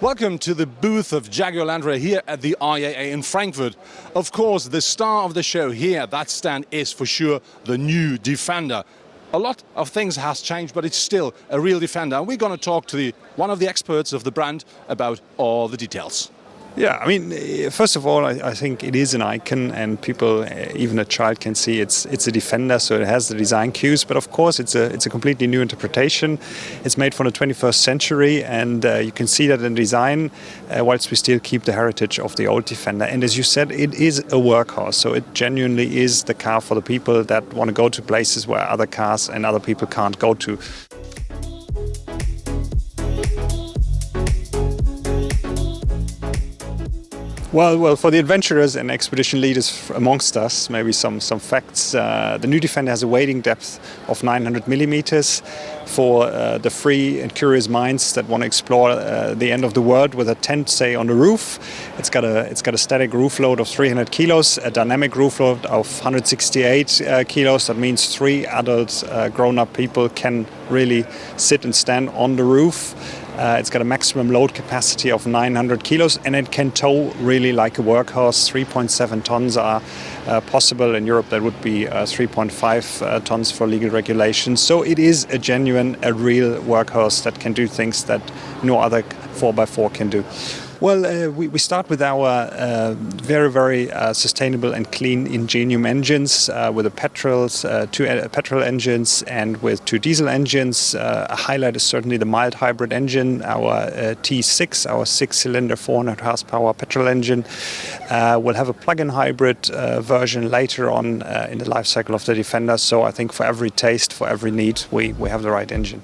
Welcome to the booth of Jaguar Land-Rover here at the IAA in Frankfurt. Of course, the star of the show here at that stand is for sure the new Defender. A lot of things has changed, but it's still a real Defender. And we're going to talk to one of the experts of the brand about all the details. Yeah, I mean, first of all, I think it is an icon, and people, even a child, can see it's a Defender, so it has the design cues. But of course, it's a completely new interpretation. It's made for the 21st century, and you can see that in design, whilst we still keep the heritage of the old Defender. And as you said, it is a workhorse, so it genuinely is the car for the people that want to go to places where other cars and other people can't go to. Well, for the adventurers and expedition leaders amongst us, maybe some facts. The new Defender has a wading depth of 900 millimeters. For the free and curious minds that want to explore the end of the world with a tent, say, on the roof, it's got a static roof load of 300 kilos, a dynamic roof load of 168 kilos. That means 3 adult grown-up people can really sit and stand on the roof. It's got a maximum load capacity of 900 kilos, and it can tow really like a workhorse. 3.7 tons are possible. In Europe, that would be 3.5 tons for legal regulations. So it is a real workhorse that can do things that no other 4x4 can do. Well, we start with our very sustainable and clean Ingenium engines with two petrol engines and with 2 diesel engines. A highlight is certainly the mild hybrid engine, our T6, our 6-cylinder 400 horsepower petrol engine. We'll have a plug-in hybrid version later on in the life cycle of the Defender. So I think for every taste, for every need, we have the right engine.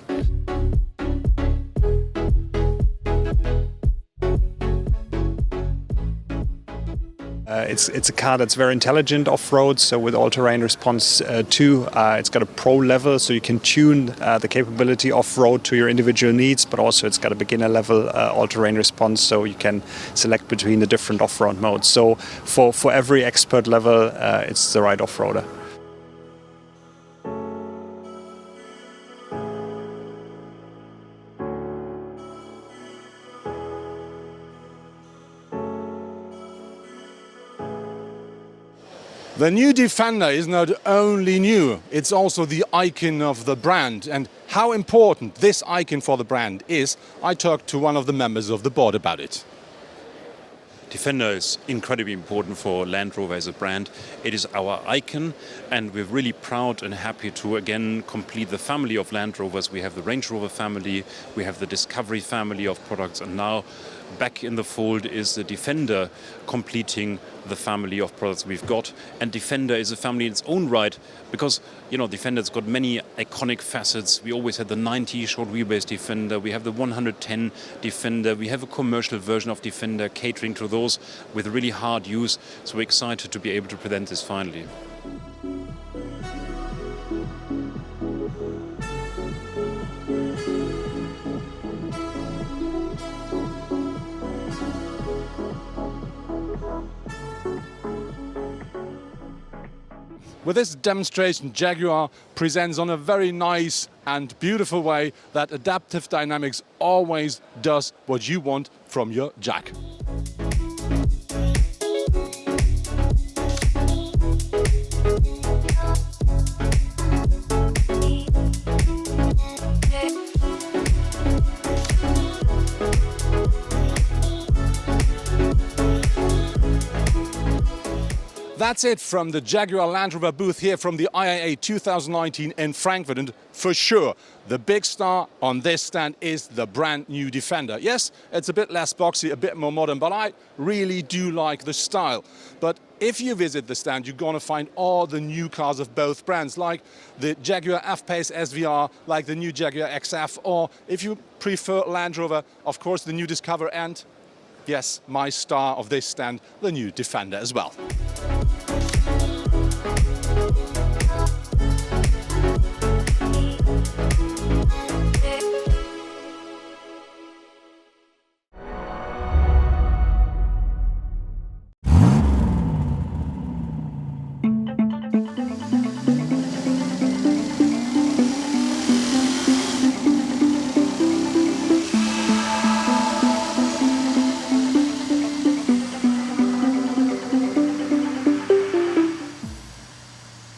It's a car that's very intelligent off-road, so with all-terrain response 2, it's got a pro level, so you can tune the capability off-road to your individual needs, but also it's got a beginner level all-terrain response, so you can select between the different off-road modes. So for every expert level, it's the right off-roader. The new Defender is not only new, it's also the icon of the brand. And how important this icon for the brand is, I talked to one of the members of the board about it. Defender is incredibly important for Land Rover as a brand. It is our icon, and we're really proud and happy to again complete the family of Land Rovers. We have the Range Rover family, we have the Discovery family of products, and now back in the fold is the Defender, completing the family of products we've got. And Defender is a family in its own right because, you know, Defender's got many iconic facets. We always had the 90 short wheelbase Defender, we have the 110 Defender, we have a commercial version of Defender catering to those with really hard use. So we're excited to be able to present this finally. With this demonstration, Jaguar presents on a very nice and beautiful way that adaptive dynamics always does what you want from your Jag. That's it from the Jaguar Land-Rover booth here from the IAA 2019 in Frankfurt. And for sure, the big star on this stand is the brand new Defender. Yes, it's a bit less boxy, a bit more modern, but I really do like the style. But if you visit the stand, you're going to find all the new cars of both brands, like the Jaguar F-Pace SVR, like the new Jaguar XF, or if you prefer Land Rover, of course, the new Discover, and yes, my star of this stand, the new Defender as well.